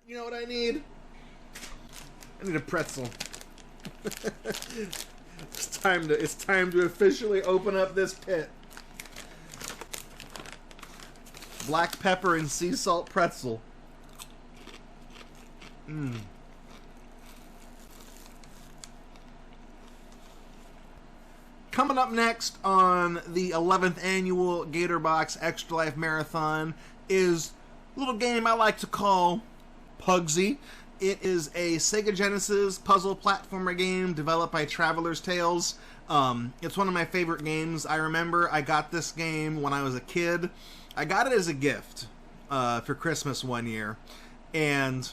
You know what I need? I need a pretzel. It's time to officially open up this pit. Black pepper and sea salt pretzel. Mmm. Coming up next on the 11th annual Gatorbox Extra Life Marathon is a little game I like to call Puggsy. It is a Sega Genesis puzzle platformer game developed by Traveler's Tales. It's one of my favorite games. I remember I got this game when I was a kid. I got it as a gift for Christmas one year. And,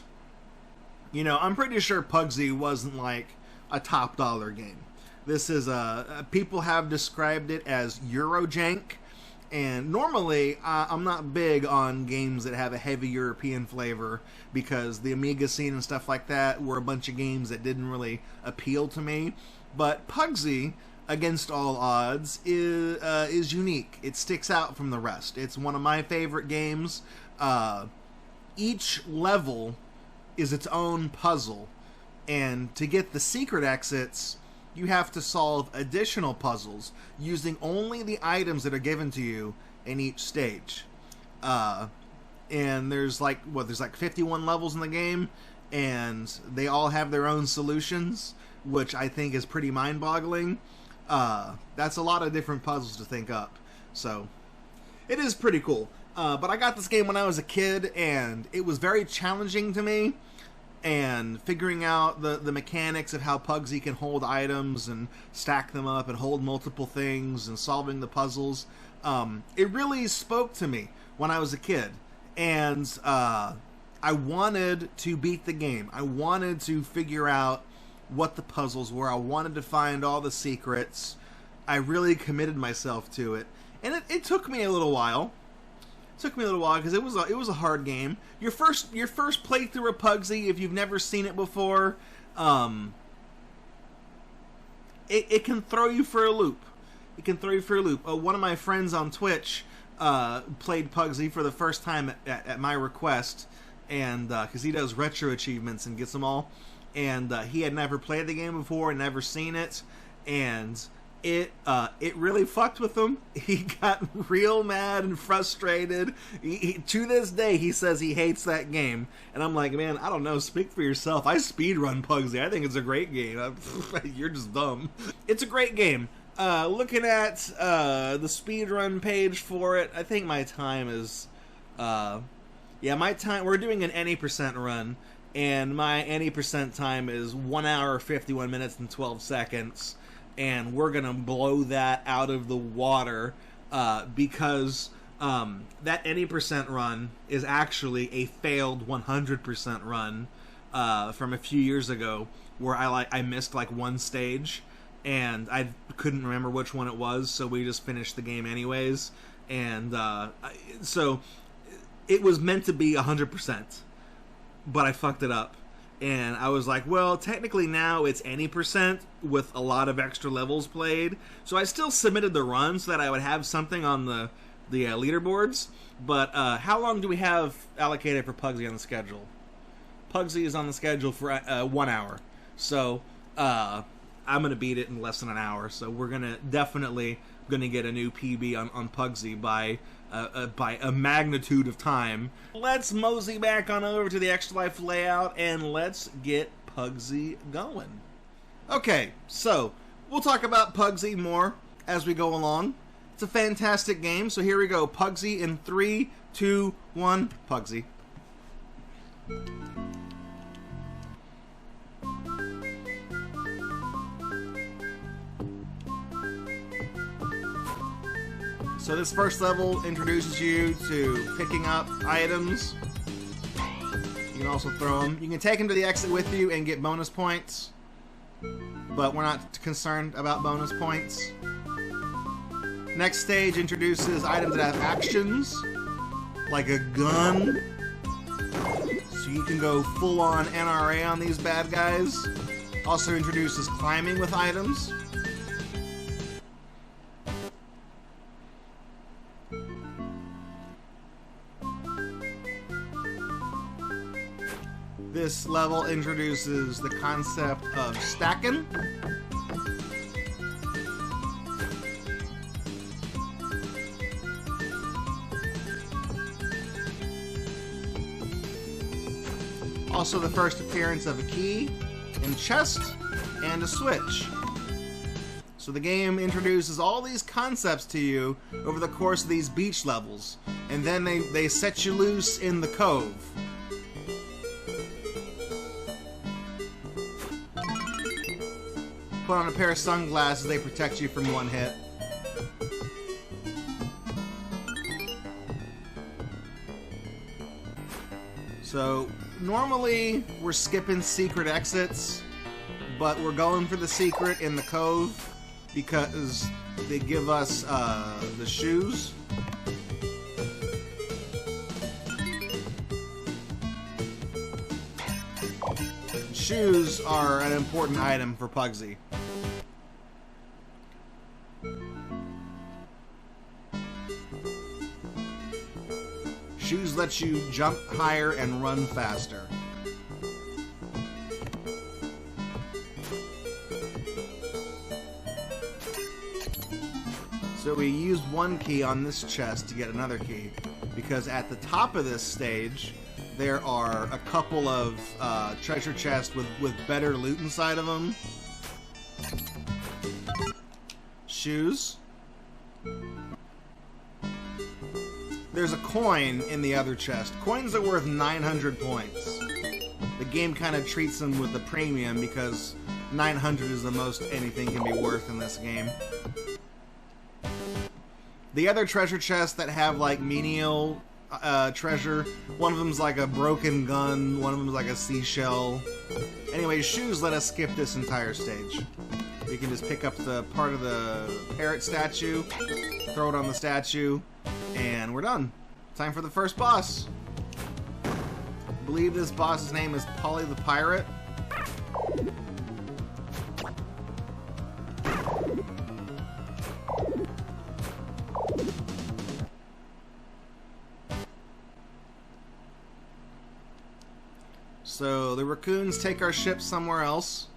you know, I'm pretty sure Puggsy wasn't like a top dollar game. This is people have described it as Eurojank, and normally I'm not big on games that have a heavy European flavor because the Amiga scene and stuff like that were a bunch of games that didn't really appeal to me. But Puggsy, against all odds, is unique. It sticks out from the rest. It's one of my favorite games. Each level is its own puzzle, and to get the secret exits, you have to solve additional puzzles using only the items that are given to you in each stage. And there's like 51 levels in the game, and they all have their own solutions, which I think is pretty mind-boggling. That's a lot of different puzzles to think up. So, it is pretty cool. But I got this game when I was a kid, and it was very challenging to me. And figuring out the mechanics of how Puggsy can hold items and stack them up and hold multiple things and solving the puzzles, it really spoke to me when I was a kid. And I wanted to beat the game. I wanted to figure out what the puzzles were. I wanted to find all the secrets. I really committed myself to it. And it took me a little while. Took me a little while because it was a hard game. Your first playthrough of Puggsy, if you've never seen it before, it can throw you for a loop. It can throw you for a loop. One of my friends on Twitch played Puggsy for the first time at my request, and because he does retro achievements and gets them all, and he had never played the game before and never seen it, and it really fucked with him. He got real mad and frustrated. To this day, he says he hates that game. And I'm like, man, I don't know. Speak for yourself. I speedrun Puggsy. I think it's a great game. You're just dumb. It's a great game. Looking at the speedrun page for it, I think my time is... my time... We're doing an any percent run. And my any percent time is 1 hour, 51 minutes, and 12 seconds. And we're going to blow that out of the water because that any percent run is actually a failed 100% run from a few years ago where I missed like one stage and I couldn't remember which one it was, so we just finished the game anyways. And so it was meant to be 100%, but I fucked it up. And I was like, well, technically now it's any percent with a lot of extra levels played. So I still submitted the run so that I would have something on the leaderboards. But how long do we have allocated for Puggsy on the schedule? Puggsy is on the schedule for 1 hour. So I'm going to beat it in less than an hour. So we're definitely going to get a new PB on Puggsy by a magnitude of time. Let's mosey back on over to the Extra Life layout and let's get Puggsy going. Okay, so we'll talk about Puggsy more as we go along. It's a fantastic game, so here we go. Puggsy in 3, 2, 1, Puggsy. So this first level introduces you to picking up items. You can also throw them. You can take them to the exit with you and get bonus points, but we're not concerned about bonus points. Next stage introduces items that have actions, like a gun. So you can go full-on NRA on these bad guys. Also introduces climbing with items. This level introduces the concept of stacking. Also the first appearance of a key, and chest, and a switch. So the game introduces all these concepts to you over the course of these beach levels, and then they set you loose in the cove. Put on a pair of sunglasses, they protect you from one hit. So normally we're skipping secret exits, but we're going for the secret in the cove because they give us the shoes. Shoes are an important item for Puggsy. Shoes let you jump higher and run faster. So we used one key on this chest to get another key, because at the top of this stage there are a couple of treasure chests with better loot inside of them. Shoes. There's a coin in the other chest. Coins are worth 900 points. The game kind of treats them with a premium because 900 is the most anything can be worth in this game. The other treasure chests that have like menial treasure, one of them's like a broken gun, one of them's like a seashell. Anyway, shoes let us skip this entire stage. You can just pick up the part of the parrot statue, throw it on the statue, and we're done. Time for the first boss. I believe this boss's name is Polly the Pirate. So the raccoons take our ship somewhere else.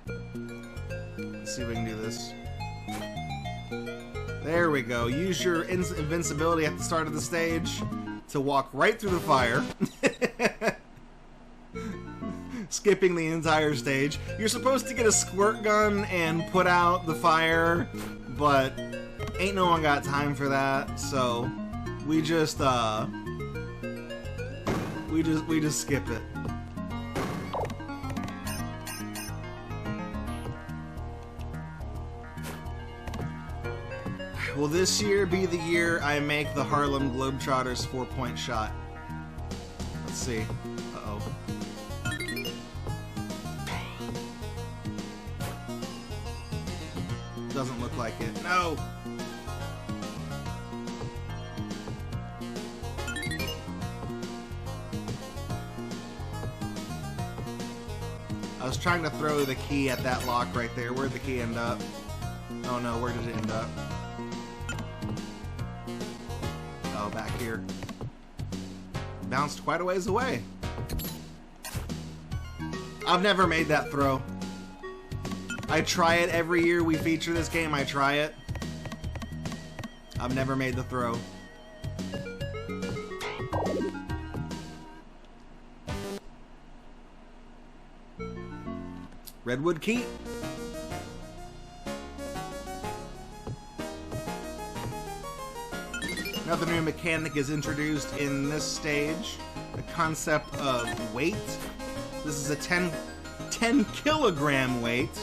Let's see if we can do this. There we go. Use your invincibility at the start of the stage to walk right through the fire. Skipping the entire stage. You're supposed to get a squirt gun and put out the fire, but ain't no one got time for that, so we just skip it. Will this year be the year I make the Harlem Globetrotters 4-point shot? Let's see. Uh-oh. Doesn't look like it. No! I was trying to throw the key at that lock right there. Where'd the key end up? Oh no, where did it end up? Oh, back here. Bounced quite a ways away. I've never made that throw. I try it every year we feature this game. I try it. I've never made the throw. Redwood Keep. Another new mechanic is introduced in this stage, the concept of weight. This is a 10 kilogram weight.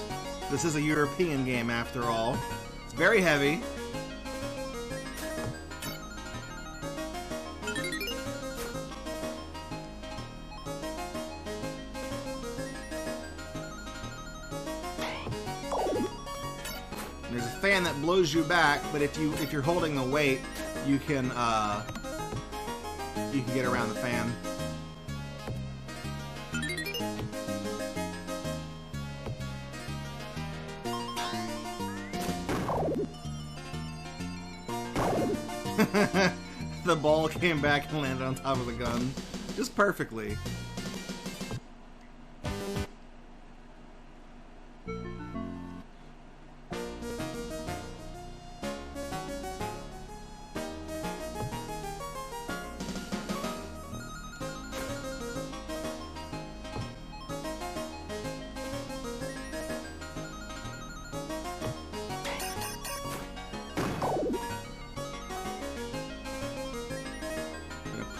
This is a European game after all. It's very heavy. There's a fan that blows you back, but if you're holding the weight, you can get around the fan. The ball came back and landed on top of the gun just perfectly.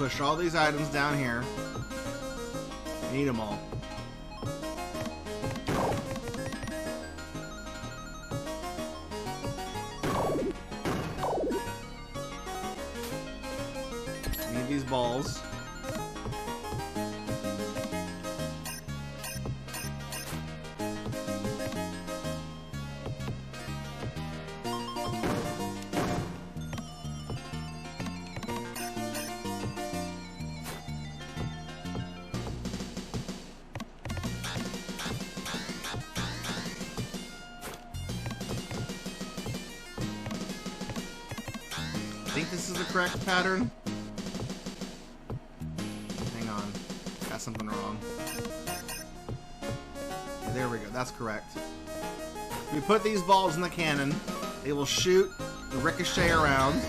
push all these items down here and eat them all. Need these balls. I think this is the correct pattern. Hang on. Got something wrong. Yeah, there we go. That's correct. We put these balls in the cannon. They will shoot the ricochet around.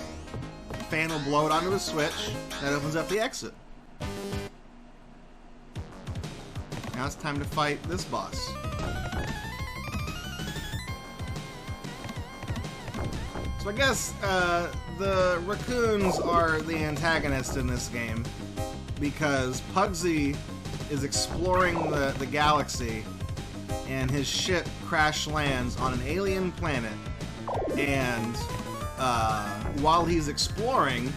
The fan will blow it onto a switch. That opens up the exit. Now it's time to fight this boss. So I guess the raccoons are the antagonist in this game because Puggsy is exploring the galaxy and his ship crash lands on an alien planet, and while he's exploring,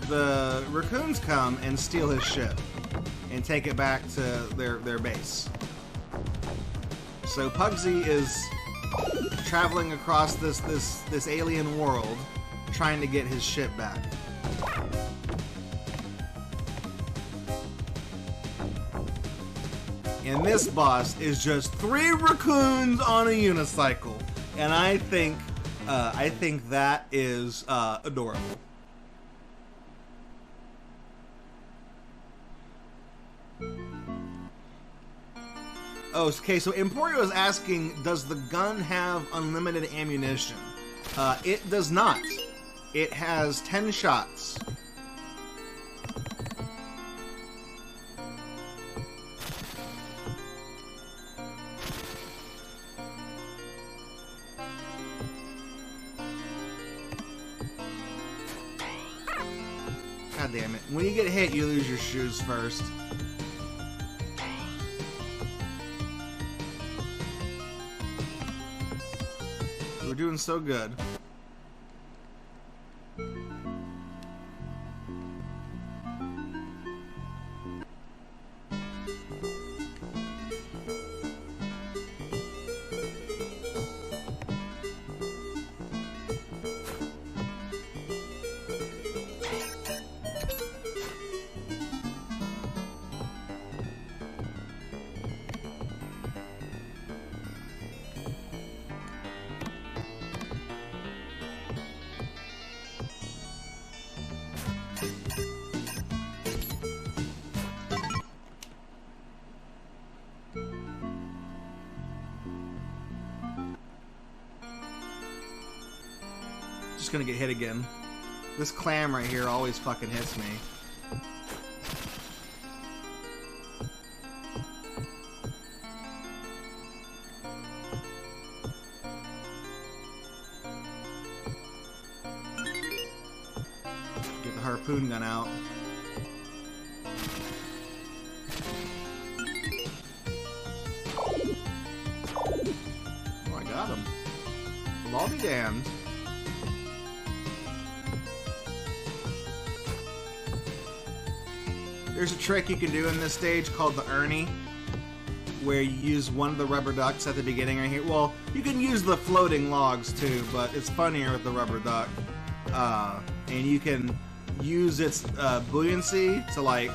the raccoons come and steal his ship and take it back to their base. So Puggsy is traveling across this alien world, trying to get his ship back. And this boss is just 3 raccoons on a unicycle, and I think that is adorable. Oh, okay, so Emporio is asking, does the gun have unlimited ammunition? It does not. It has 10 shots. God damn it. When you get hit, you lose your shoes first. We're doing so good. Just gonna get hit again. This clam right here always fucking hits me. Get the harpoon gun out. Oh, I got him. Well, I'll be damned. There's a trick you can do in this stage called the Ernie, where you use one of the rubber ducks at the beginning right here. Well, you can use the floating logs too, but it's funnier with the rubber duck. And you can use its buoyancy to like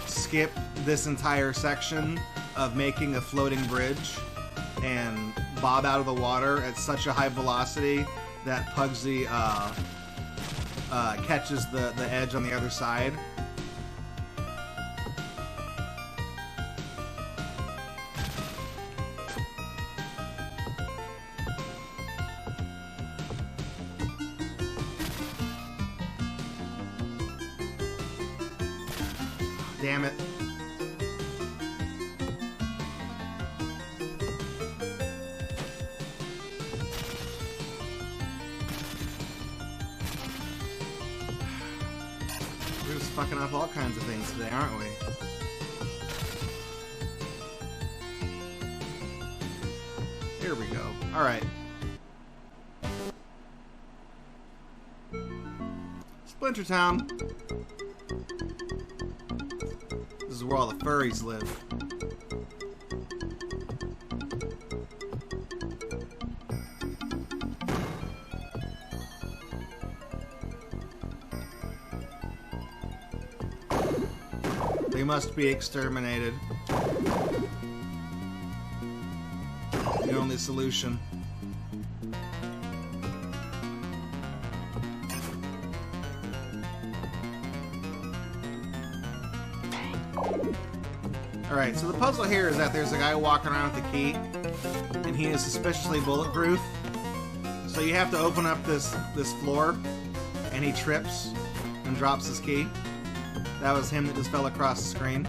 skip this entire section of making a floating bridge and bob out of the water at such a high velocity that Puggsy catches the edge on the other side. Damn it. We're just fucking up all kinds of things today, aren't we? Here we go. Alright. Splinter Town. This is where all the furries live. They must be exterminated. The only solution. Alright, so the puzzle here is that there's a guy walking around with the key, and he is suspiciously bulletproof. So you have to open up this floor, and he trips and drops his key. That was him that just fell across the screen.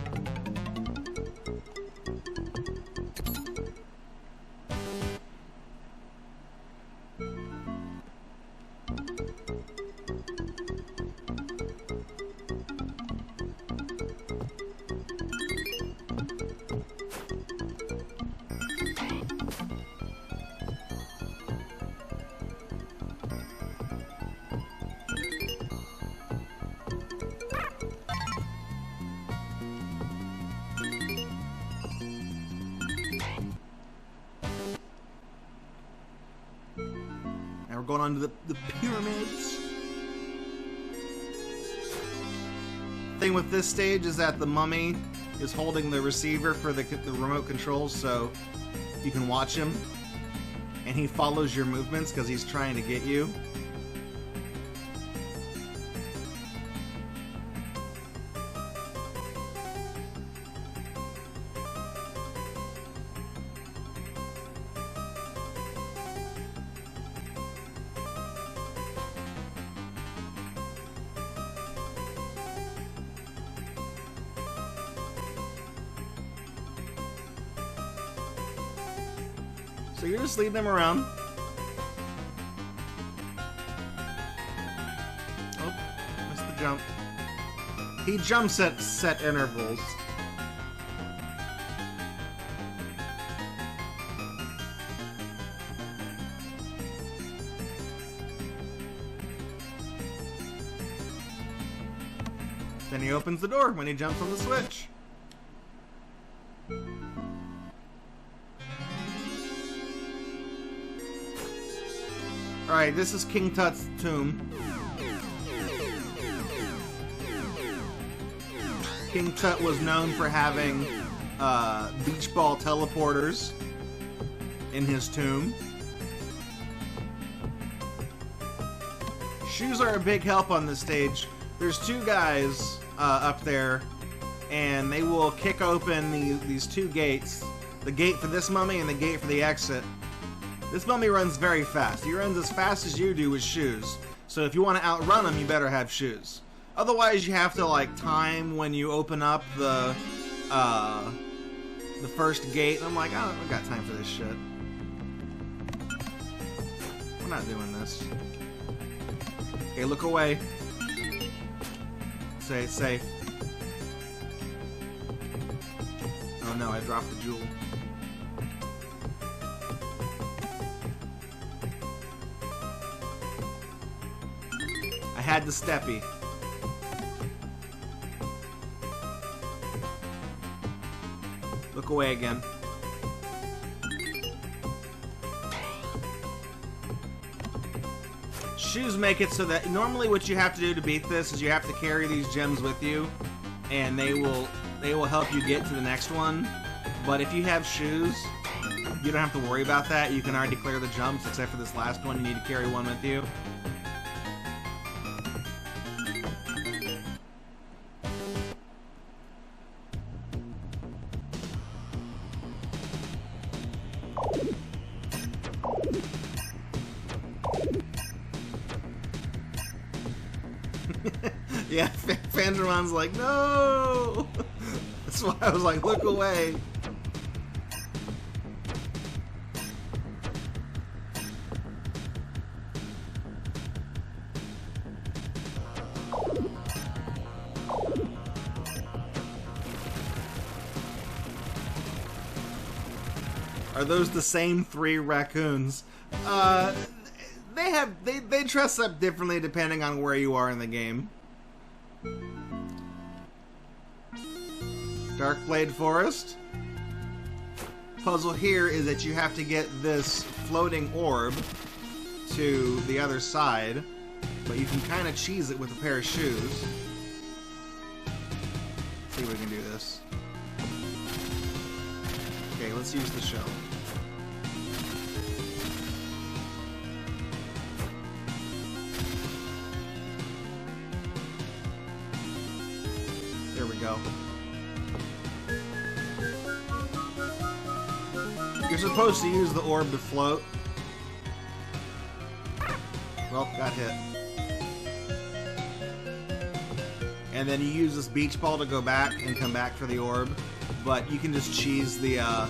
Now we're going on to the pyramids. Thing with this stage is that the mummy is holding the receiver for the remote controls, so you can watch him, and he follows your movements because he's trying to get you. So you're just leading him around. Oh, missed the jump. He jumps at set intervals. Then he opens the door when he jumps on the switch. Alright, this is King Tut's tomb. King Tut was known for having beach ball teleporters in his tomb. Shoes are a big help on this stage. There's two guys up there, and they will kick open these two gates. The gate for this mummy and the gate for the exit. This mummy runs very fast. He runs as fast as you do with shoes. So if you want to outrun him, you better have shoes. Otherwise, you have to like time when you open up the first gate. And I'm like, I don't got time for this shit. We're not doing this. Okay, look away. Say it's safe. Oh no, I dropped the jewel. I had the steppy. Look away again. Shoes make it so that normally what you have to do to beat this is you have to carry these gems with you, and they will help you get to the next one. But if you have shoes, you don't have to worry about that. You can already clear the jumps, except for this last one. You need to carry one with you. Yeah, Fandramon's like, no! That's why I was like, look away. Are those the same 3 raccoons? They dress up differently depending on where you are in the game. Darkblade Forest. Puzzle here is that you have to get this floating orb to the other side, but you can kind of cheese it with a pair of shoes. Let's see if we can do this. Okay, let's use the shell. There we go. You're supposed to use the orb to float. Well, got hit. And then you use this beach ball to go back and come back for the orb, but you can just cheese the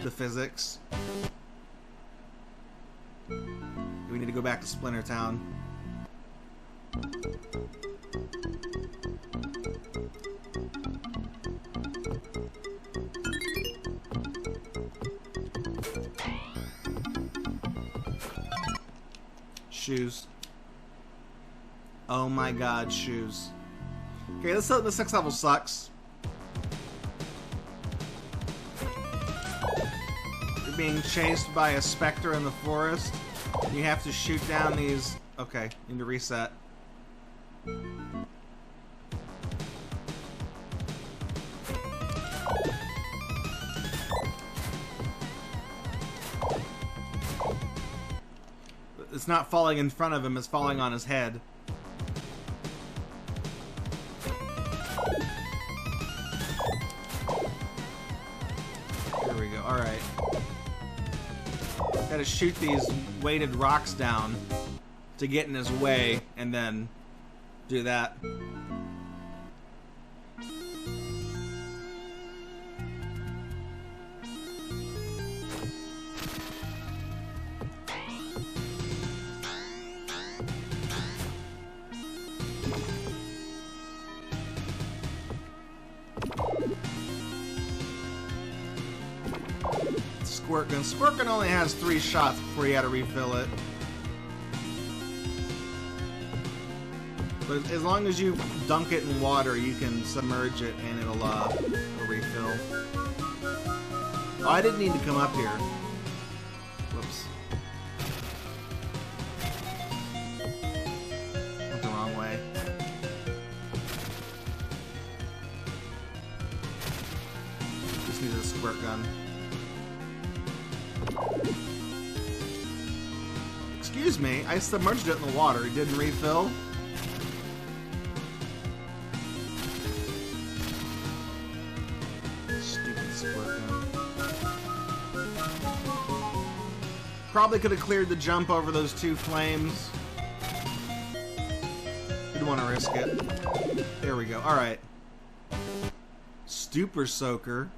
physics. We need to go back to Splinter Town. Shoes. Oh my god, shoes. Okay, this next level sucks. You're being chased by a specter in the forest. You have to shoot down these... Okay, you need to reset. It's not falling in front of him, it's falling on his head. There we go, alright. Gotta shoot these weighted rocks down to get in his way, and then do that. Squirt gun. Squirt gun only has 3 shots before you gotta refill it. But as long as you dunk it in water, you can submerge it and it'll refill. Oh, I didn't need to come up here. Whoops. Went the wrong way. Just need a squirt gun. Excuse me, I submerged it in the water. It didn't refill. Stupid squirt gun. Probably could have cleared the jump over those 2 flames. Didn't want to risk it. There we go. Alright. Stupor Soaker.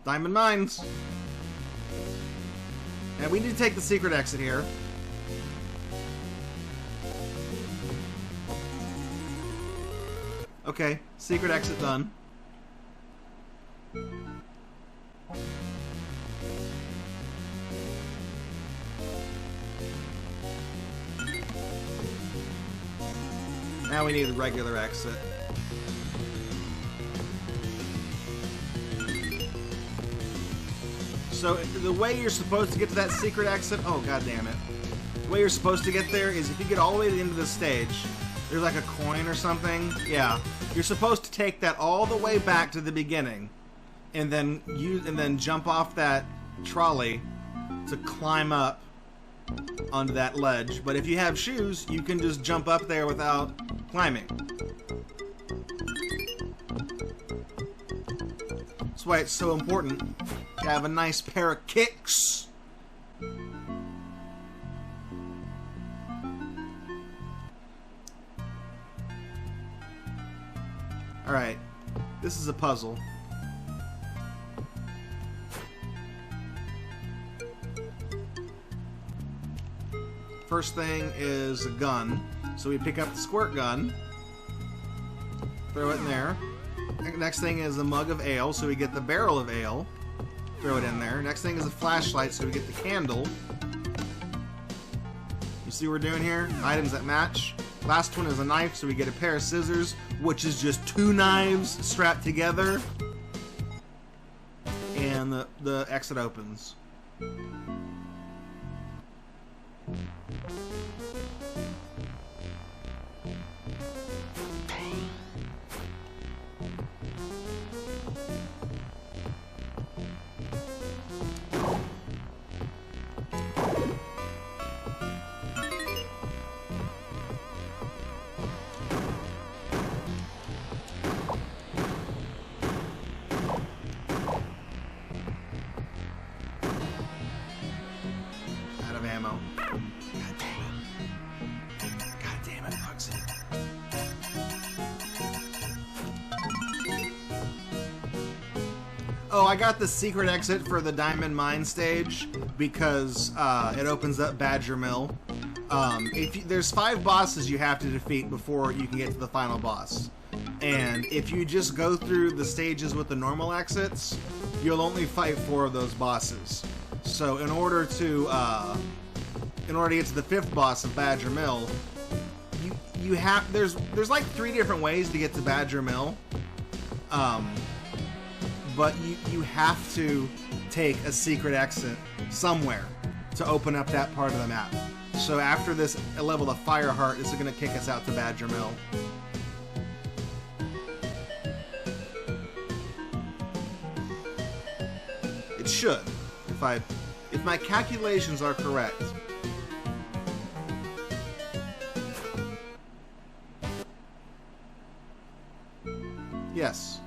Diamond Mines. And we need to take the secret exit here. Okay, secret exit done. Now we need a regular exit. So the way you're supposed to get to that secret exit, oh god damn it. The way you're supposed to get there is if you get all the way to the end of the stage, there's like a coin or something. Yeah. You're supposed to take that all the way back to the beginning and then jump off that trolley to climb up onto that ledge. But if you have shoes, you can just jump up there without climbing. That's why it's so important to have a nice pair of kicks. Alright, this is a puzzle. First thing is a gun. So we pick up the squirt gun, throw it in there. Next thing is a mug of ale, so we get the barrel of ale. Throw it in there. Next thing is a flashlight, so we get the candle. You see what we're doing here? Items that match. Last one is a knife, so we get a pair of scissors, which is just 2 knives strapped together. And the exit opens. Ammo. God damn it, Puggsy. Oh, I got the secret exit for the Diamond Mine stage because it opens up Badger Mill. There's 5 bosses you have to defeat before you can get to the final boss. And if you just go through the stages with the normal exits, you'll only fight 4 of those bosses. So in order to get to the 5th boss of Badger Mill, you have there's like 3 different ways to get to Badger Mill, but you have to take a secret exit somewhere to open up that part of the map. So after this level of Fireheart, this is going to kick us out to Badger Mill. It should, if my calculations are correct. Yes.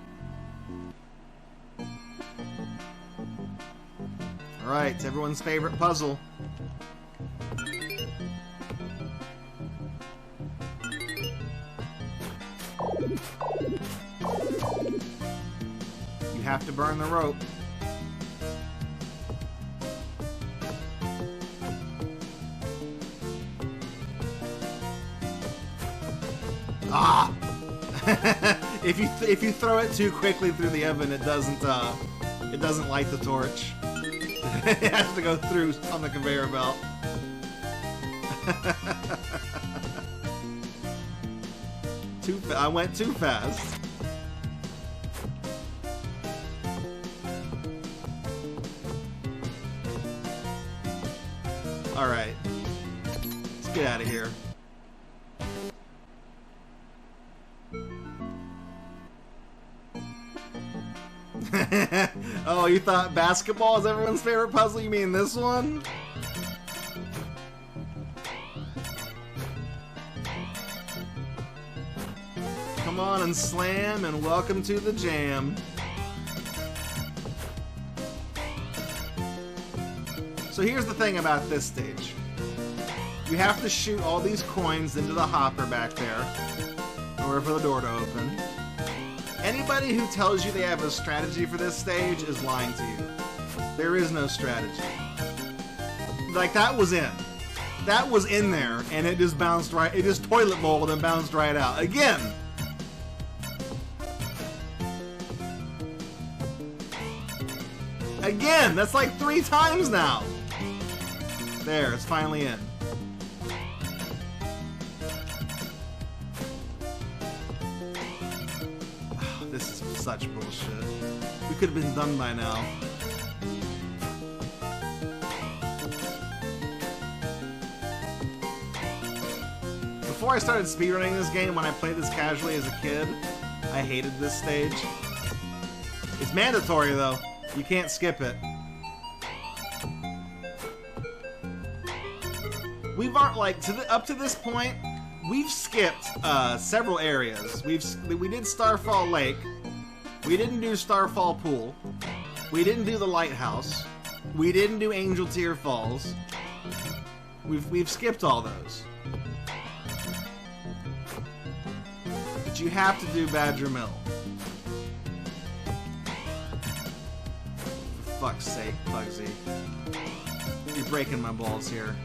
Alright, it's everyone's favorite puzzle. You have to burn the rope. Ah! If you throw it too quickly through the oven, it doesn't light the torch. It has to go through on the conveyor belt. I went too fast. All right, let's get out of here. Oh, you thought basketball is everyone's favorite puzzle? You mean this one? Come on and slam, and welcome to the jam. So here's the thing about this stage. You have to shoot all these coins into the hopper back there in order for the door to open. Anybody who tells you they have a strategy for this stage is lying to you. There is no strategy. Like, that was in. That was in there, and it just bounced right... It just toilet bowled and bounced right out. Again! Again! That's like 3 times now! There, it's finally in. This is such bullshit. We could have been done by now. Before I started speedrunning this game, when I played this casually as a kid, I hated this stage. It's mandatory though. You can't skip it. We've up to this point, we've skipped several areas. We did Starfall Lake. We didn't do Starfall Pool. We didn't do the Lighthouse. We didn't do Angel Tear Falls. We've skipped all those. But you have to do Badger Mill. For fuck's sake, Puggsy. You're breaking my balls here.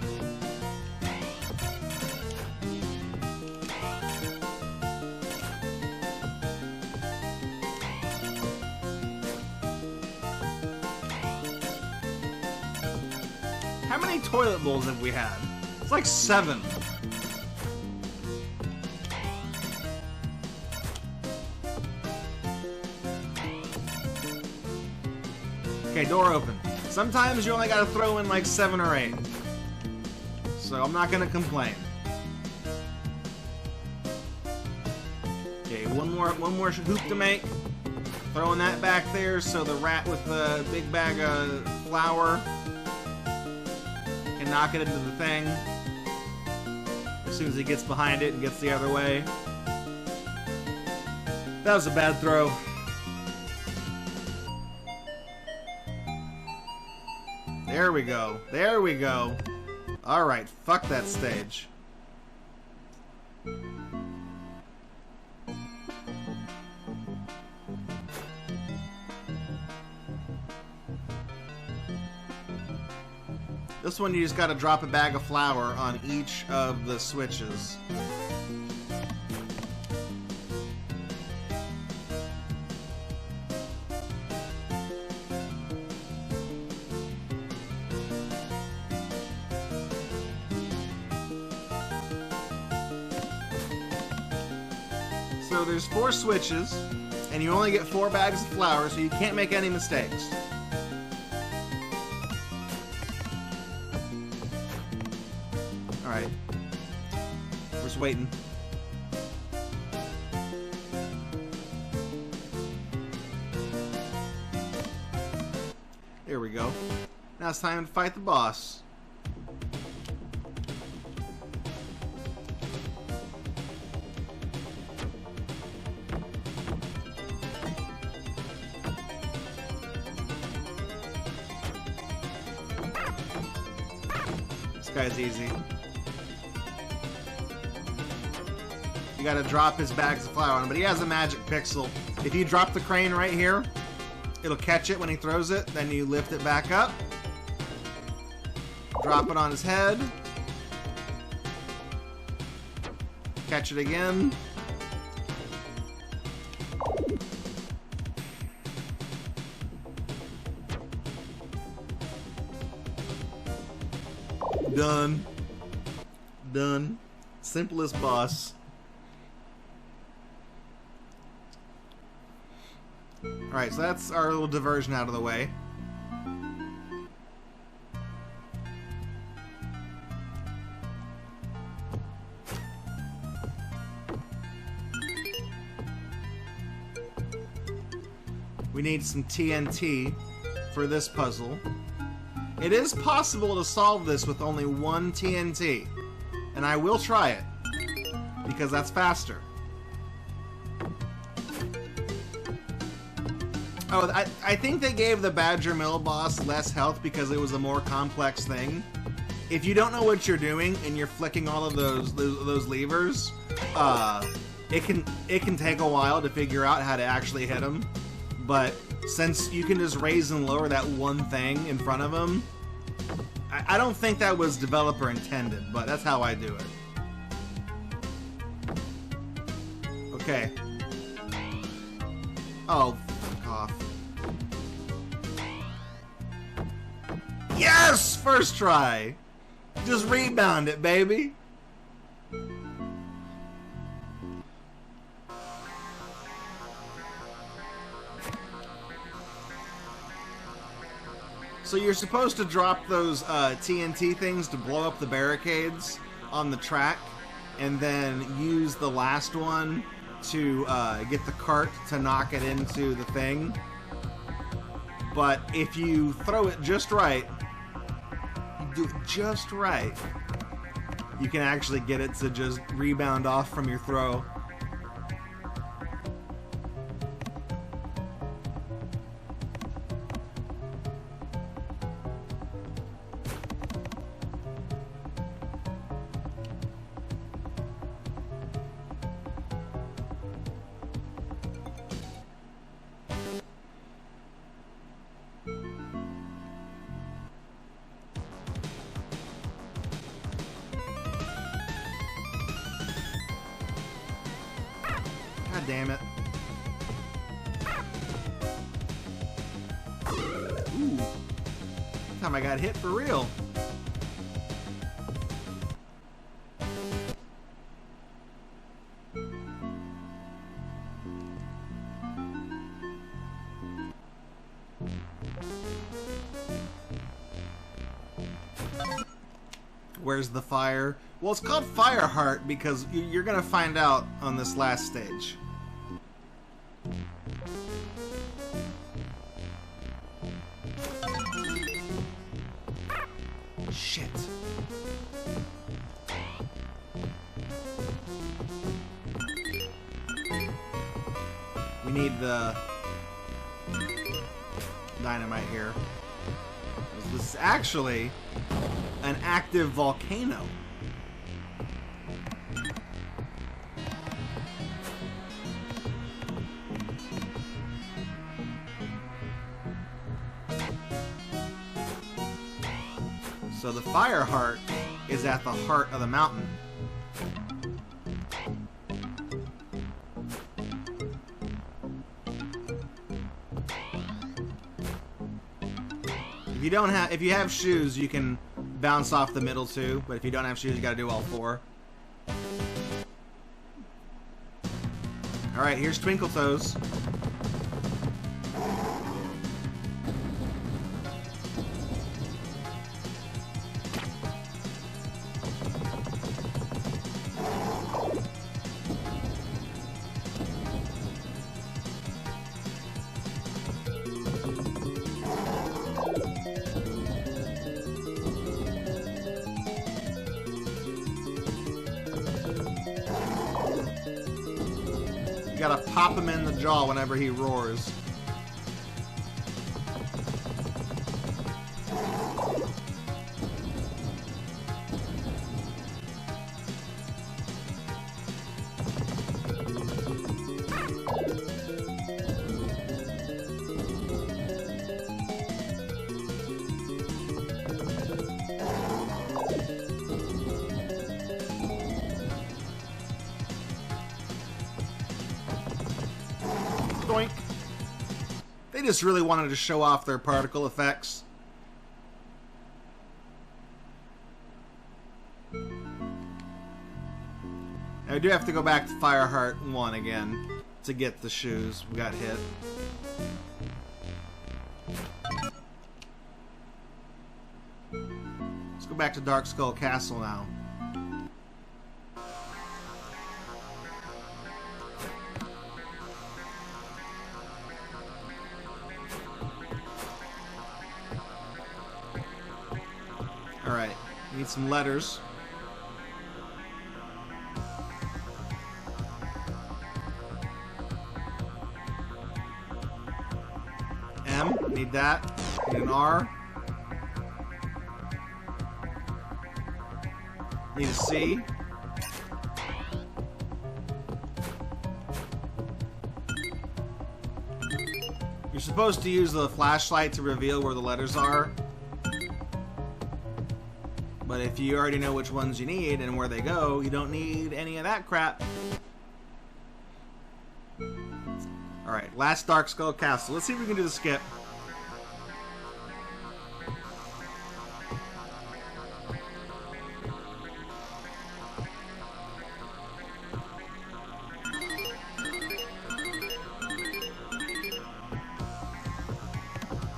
How many toilet bowls have we had? It's like 7. Okay, door open. Sometimes you only gotta throw in like 7 or 8. So I'm not gonna complain. Okay, one more hoop to make. Throwing that back there so the rat with the big bag of flour can knock it into the thing as soon as he gets behind it and gets the other way. That was a bad throw. There we go. There we go. Alright, fuck that stage. This one you just gotta drop a bag of flour on each of the switches. So there's 4 switches, and you only get 4 bags of flour, so you can't make any mistakes. Alright. We're just waiting. There we go. Now it's time to fight the boss. This guy's easy. You gotta drop his bags of flour on him, but he has a magic pixel. If you drop the crane right here, it'll catch it when he throws it, then you lift it back up. Drop it on his head. Catch it again. Done. Done. Simplest boss. Alright, so that's our little diversion out of the way. We need some TNT for this puzzle. It is possible to solve this with only 1 TNT, and I will try it, because that's faster. Oh, I think they gave the Badger Mill boss less health because it was a more complex thing. If you don't know what you're doing and you're flicking all of those levers, it can take a while to figure out how to actually hit him. But since you can just raise and lower that one thing in front of him, I don't think that was developer intended, but that's how I do it. Okay. Oh, fuck off. Yes! First try! Just rebound it, baby! So you're supposed to drop those TNT things to blow up the barricades on the track, and then use the last one to get the cart to knock it into the thing. But if you throw it just right, you do it just right, you can actually get it to just rebound off from your throw. God damn it. Ooh. Time I got hit for real. Where's the fire? Well, it's called Fire Heart because you're gonna find out on this last stage. Shit. We need the dynamite here. This is actually an active volcano. So the fire heart is at the heart of the mountain. If you have shoes, you can bounce off the middle two, but if you don't have shoes, you gotta do all four. Alright, here's Twinkle Toes. You gotta pop him in the jaw whenever he roars. Doink. They just really wanted to show off their particle effects. Now we do have to go back to Fireheart 1 again to get the shoes. We got hit. Let's go back to Dark Skull Castle now. Alright, need some letters. M, need that. Need an R. Need a C. You're supposed to use the flashlight to reveal where the letters are. But if you already know which ones you need and where they go, you don't need any of that crap. Alright, last Dark Skull Castle. Let's see if we can do the skip.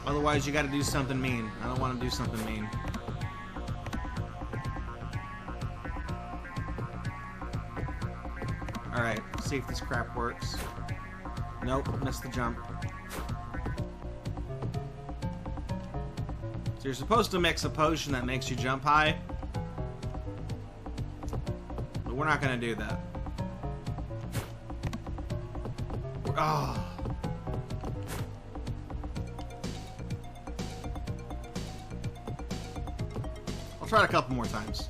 Otherwise, you gotta do something mean. I don't want to do something mean. Alright, see if this crap works. Nope, missed the jump. So you're supposed to mix a potion that makes you jump high. But we're not going to do that. Oh. I'll try it a couple more times.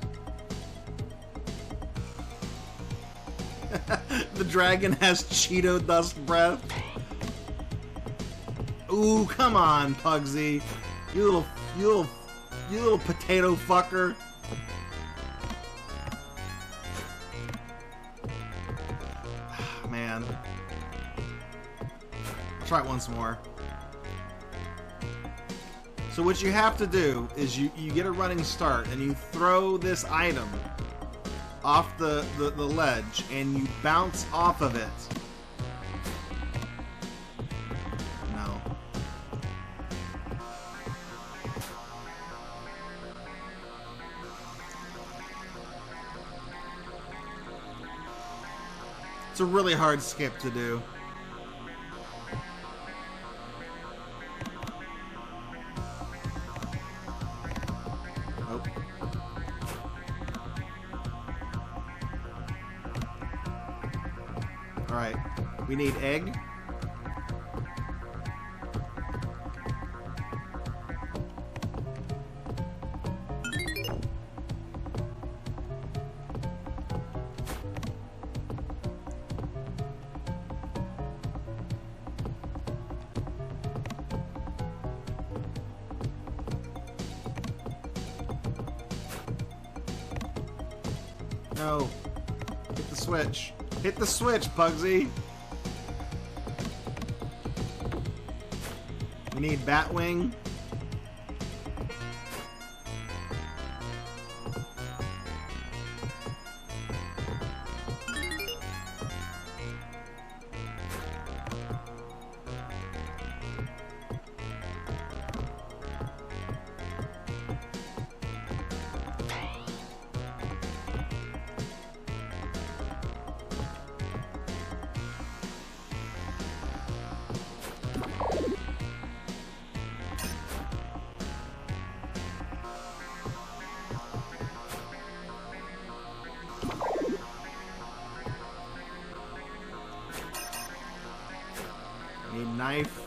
The dragon has Cheeto dust breath. Ooh, come on, Puggsy. You little potato fucker. Man. I'll try it once more. So what you have to do is you get a running start and you throw this item off the ledge and you bounce off of it. No. It's a really hard skip to do. Oh. Alright. We need egg. No. Hit the switch. Hit the switch, Puggsy. We need Batwing. Need knife.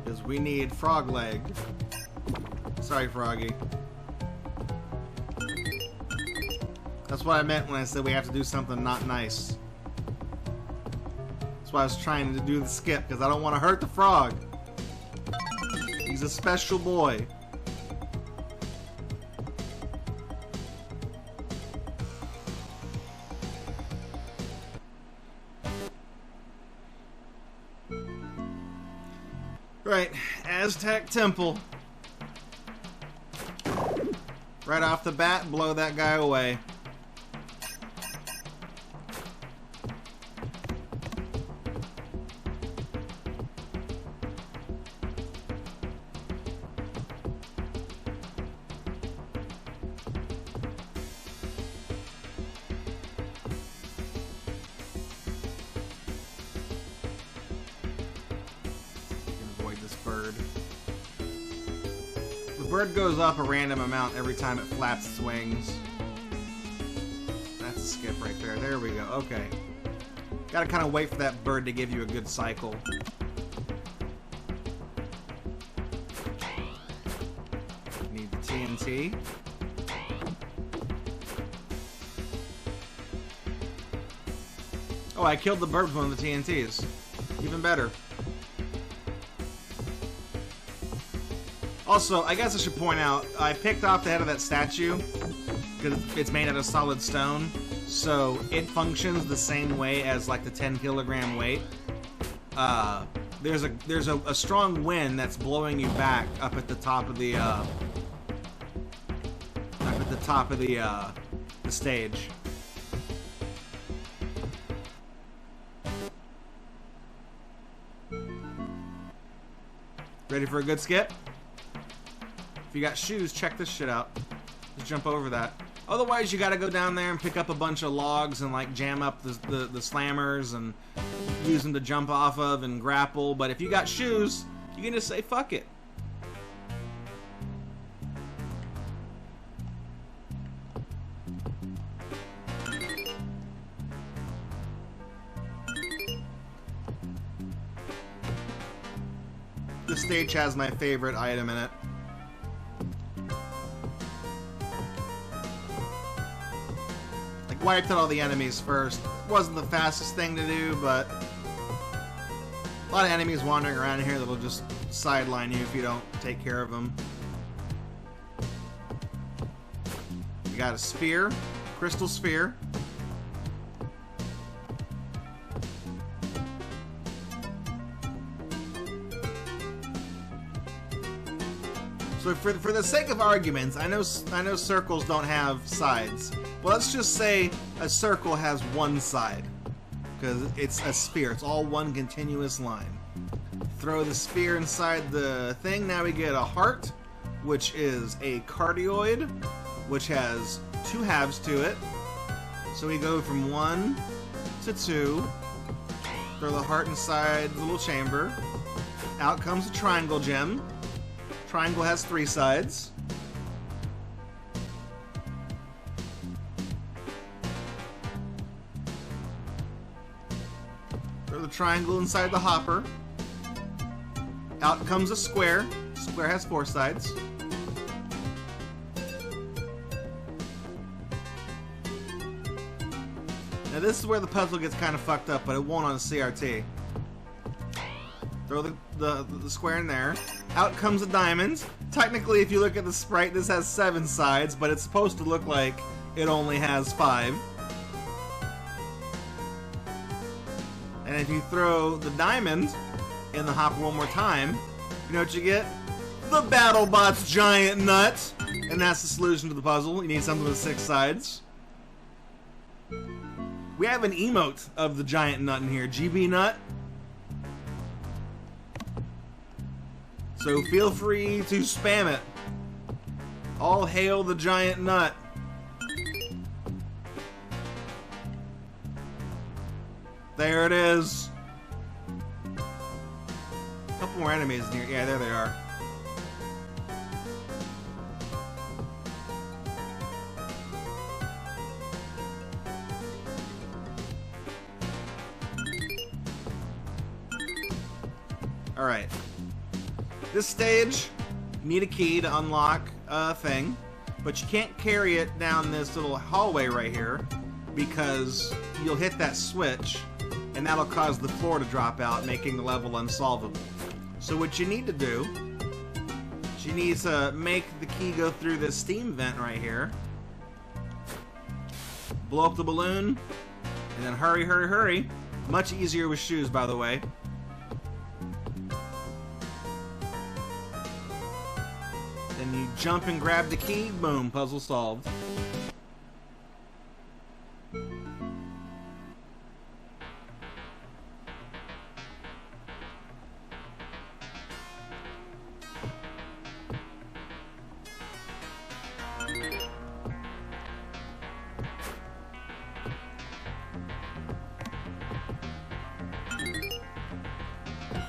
Because we need frog leg. Sorry, Froggy. That's what I meant when I said we have to do something not nice. That's why I was trying to do the skip, because I don't want to hurt the frog. He's a special boy. Right, Aztec Temple. Right off the bat, blow that guy away. Bird. The bird goes up a random amount every time it flaps its wings. That's a skip right there. There we go. Okay. Gotta kind of wait for that bird to give you a good cycle. Need the TNT. Oh, I killed the bird with one of the TNTs. Even better. Also, I guess I should point out, I picked off the head of that statue because it's made out of solid stone, so it functions the same way as like the 10-kilogram weight. There's a strong wind that's blowing you back up at the top of the the stage. Ready for a good skip? If you got shoes, check this shit out. Just jump over that. Otherwise, you gotta go down there and pick up a bunch of logs and like jam up the slammers and use them to jump off of and grapple. But if you got shoes, you can just say fuck it. This stage has my favorite item in it. Wiped out all the enemies first. It wasn't the fastest thing to do, but a lot of enemies wandering around here that'll just sideline you if you don't take care of them. We got a sphere, crystal sphere. So for the sake of arguments, I know circles don't have sides. Well, let's just say a circle has one side, because it's a sphere. It's all one continuous line. Throw the sphere inside the thing. Now we get a heart, which is a cardioid, which has two halves to it. So we go from 1 to 2. Throw the heart inside the little chamber. Out comes a triangle gem. Triangle has 3 sides. Throw the triangle inside the hopper. Out comes a square. Square has 4 sides. Now this is where the puzzle gets kind of fucked up, but it won't on a CRT. Throw the square in there. Out comes a diamond. Technically, if you look at the sprite, this has 7 sides, but it's supposed to look like it only has 5. And if you throw the diamond in the hopper one more time, you know what you get? The BattleBot's giant nut! And that's the solution to the puzzle. You need something with 6 sides. We have an emote of the giant nut in here. GB nut. So feel free to spam it. All hail the giant nut. There it is. A couple more enemies in here. Yeah, there they are. Alright. This stage, you need a key to unlock a thing, but you can't carry it down this little hallway right here because you'll hit that switch and that'll cause the floor to drop out, making the level unsolvable. So what you need to do is you need to make the key go through this steam vent right here, blow up the balloon, and then hurry, hurry, hurry. Much easier with shoes, by the way. Then you jump and grab the key, boom, puzzle solved.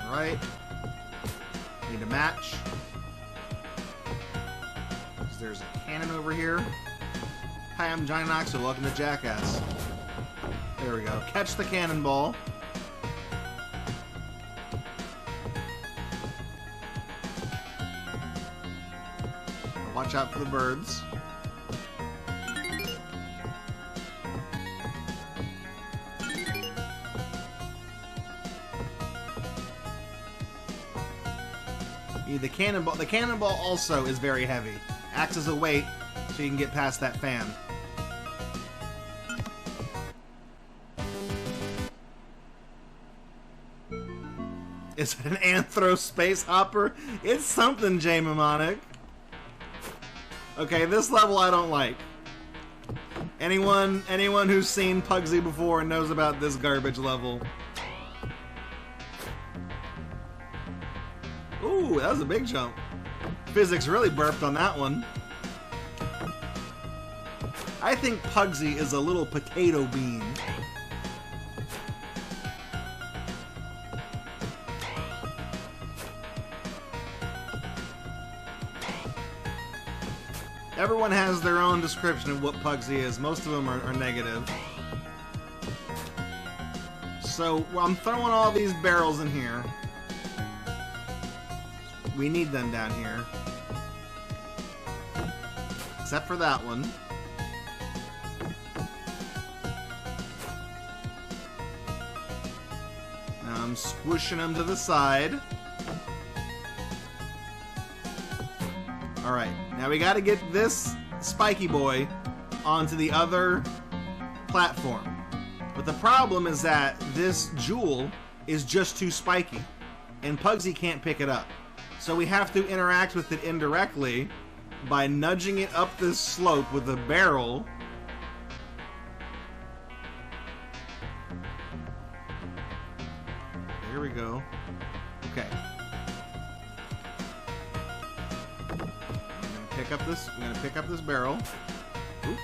Alright. Need a match. There's a cannon over here. Hi, I'm Johnny Knoxville. Welcome to Jackass. There we go. Catch the cannonball. Watch out for the birds. The cannonball also is very heavy. Acts as a weight so you can get past that fan. Is it an anthro space hopper? It's something, J Mnemonic. Okay, this level I don't like. Anyone who's seen Puggsy before and knows about this garbage level. Ooh, that was a big jump. Physics really burped on that one. I think Puggsy is a little potato bean. Everyone has their own description of what Puggsy is. Most of them are negative. So I'm throwing all these barrels in here. We need them down here. Except for that one. Now I'm squishing them to the side. Alright, now we gotta get this spiky boy onto the other platform. But the problem is that this jewel is just too spiky, and Puggsy can't pick it up. So we have to interact with it indirectly by nudging it up this slope with a barrel. Here we go. Okay. I'm gonna pick up this barrel. Oop.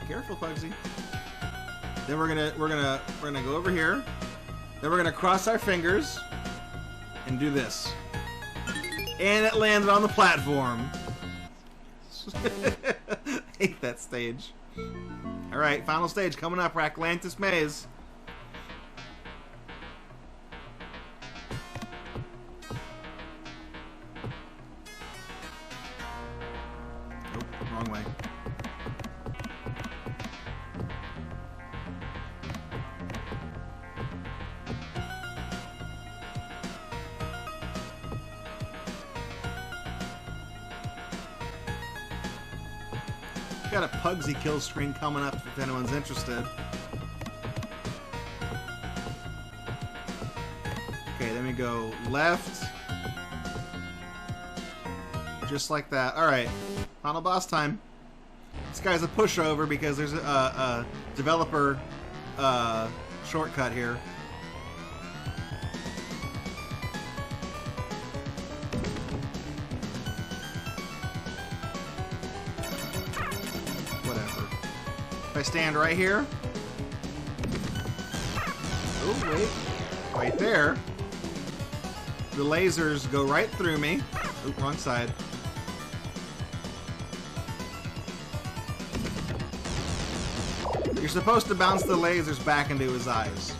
Careful, Puggsy. Then we're gonna go over here. Then we're gonna cross our fingers and do this. And it landed on the platform. Hate that stage. Alright, final stage coming up, Raklantis Maze. Oh, wrong way. Got a Puggsy kill screen coming up if anyone's interested. Okay, then we go left. Just like that. Alright, final boss time. This guy's a pushover because there's a developer shortcut here. I stand right here. Oh, wait. Right there. The lasers go right through me. Oh, wrong side. You're supposed to bounce the lasers back into his eyes.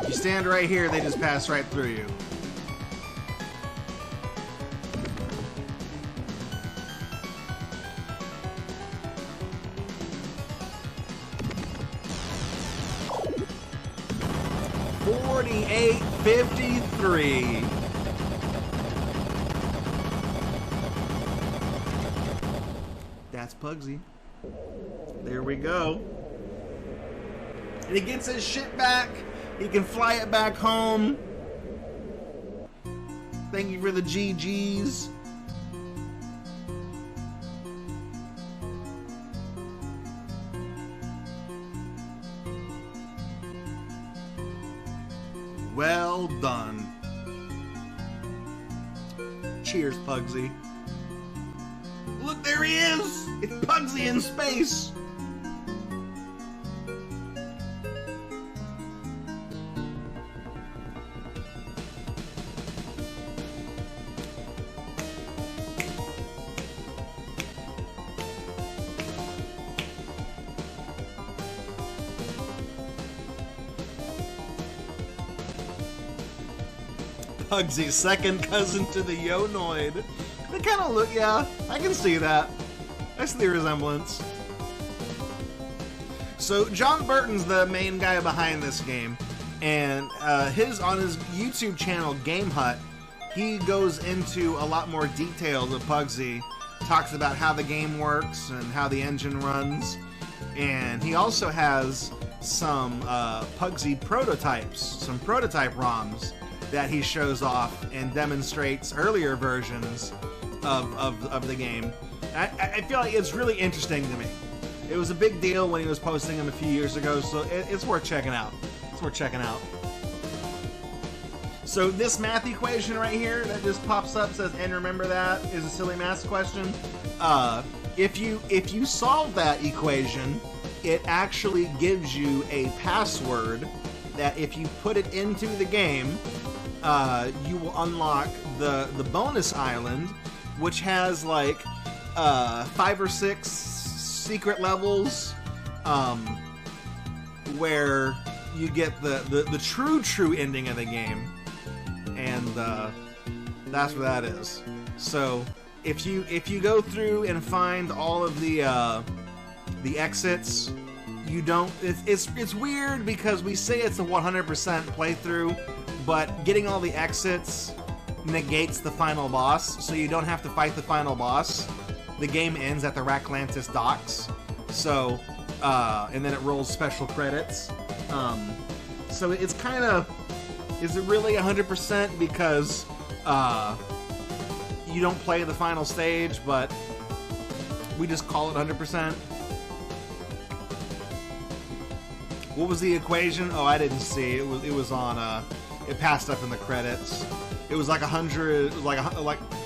You stand right here, they just pass right through you. $48.53. That's Puggsy. There we go. And he gets his shit back. He can fly it back home. Thank you for the GGs. Well done. Cheers, Puggsy. Look, there he is! It's Puggsy in space! Puggsy's second cousin to the Yonoid. They kind of look, yeah, I can see that. I see the resemblance. So John Burton's the main guy behind this game, and on his YouTube channel Game Hut, he goes into a lot more details of Puggsy, talks about how the game works and how the engine runs, and he also has some Puggsy prototypes, some prototype ROMs that he shows off and demonstrates earlier versions of the game. I feel like it's really interesting to me. It was a big deal when he was posting them a few years ago, so it's worth checking out. It's worth checking out. So this math equation right here that just pops up says, and remember that, is a silly math question. If you solve that equation, it actually gives you a password that if you put it into the game, you will unlock the bonus island, which has like 5 or 6 secret levels, where you get the true ending of the game, and that's what that is. So if you go through and find all of the exits, you don't. It's weird because we say it's a 100% playthrough, but getting all the exits negates the final boss, so you don't have to fight the final boss. The game ends at the Raklantis docks, so and then it rolls special credits. So it's kind of, is it really 100% because you don't play the final stage, but we just call it 100%? What was the equation? Oh, I didn't see. It was on. It passed up in the credits. It was like 100, like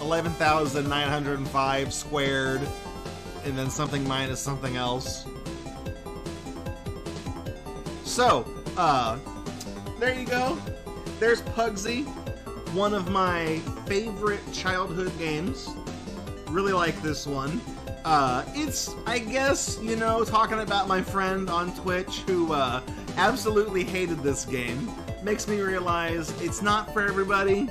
11,905 squared, and then something minus something else. So, there you go. There's Puggsy, one of my favorite childhood games. Really like this one. It's, I guess, you know, talking about my friend on Twitch who absolutely hated this game, makes me realize it's not for everybody.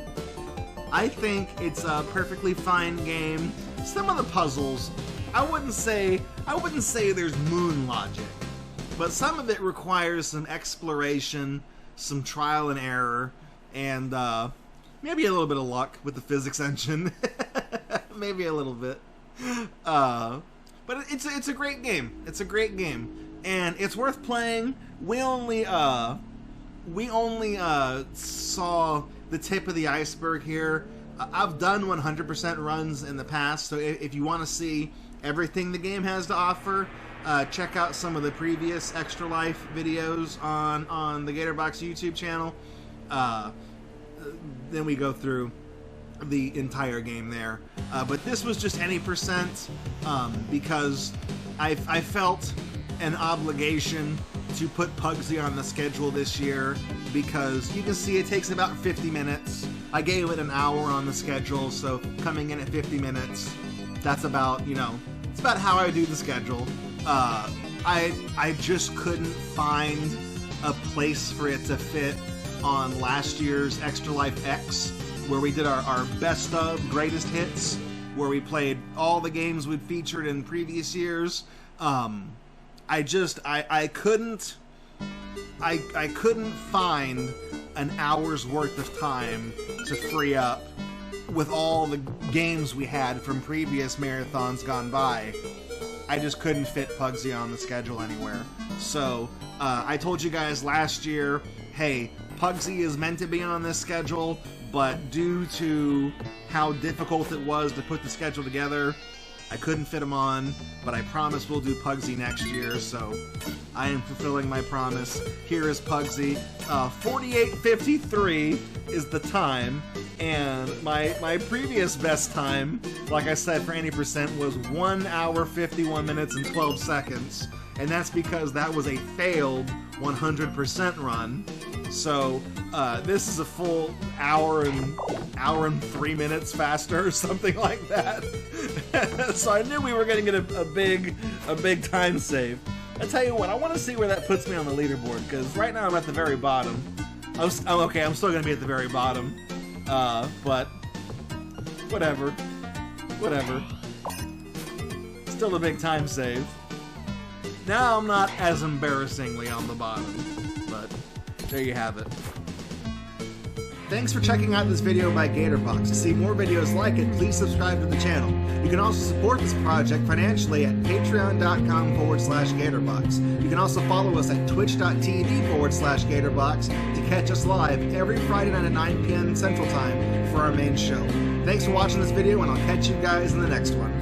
I think it's a perfectly fine game. Some of the puzzles, I wouldn't say there's moon logic, but some of it requires some exploration, some trial and error, and maybe a little bit of luck with the physics engine. Maybe a little bit. But it's a great game. It's a great game, and it's worth playing. We only saw the tip of the iceberg here. I've done 100% runs in the past, so if you want to see everything the game has to offer, check out some of the previous Extra Life videos on the Gatorbox YouTube channel. Then we go through the entire game there, but this was just any percent because I felt an obligation to put Puggsy on the schedule this year, because you can see it takes about 50 minutes. I gave it an hour on the schedule, so coming in at 50 minutes, that's about, you know, it's about how I do the schedule. I just couldn't find a place for it to fit on last year's Extra Life X, where we did our best of greatest hits, where we played all the games we'd featured in previous years. I couldn't find an hour's worth of time to free up with all the games we had from previous marathons gone by. I just couldn't fit Puggsy on the schedule anywhere. So I told you guys last year, hey, Puggsy is meant to be on this schedule, but due to how difficult it was to put the schedule together, I couldn't fit him on, but I promise we'll do Puggsy next year, so I am fulfilling my promise. Here is Puggsy. 48:53 is the time, and my previous best time, like I said, for any percent, was 1 hour, 51 minutes, and 12 seconds, and that's because that was a failed 100% run. So this is a full hour and 3 minutes faster, or something like that. So I knew we were going to get a big time save. I tell you what, I want to see where that puts me on the leaderboard, because right now I'm at the very bottom. I'm okay. I'm still going to be at the very bottom, but whatever. Still a big time save. Now I'm not as embarrassingly on the bottom, but there you have it. Thanks for checking out this video by Gatorbox. To see more videos like it, please subscribe to the channel. You can also support this project financially at patreon.com/Gatorbox. You can also follow us at twitch.tv/Gatorbox to catch us live every Friday night at 9 p.m. Central Time for our main show. Thanks for watching this video, and I'll catch you guys in the next one.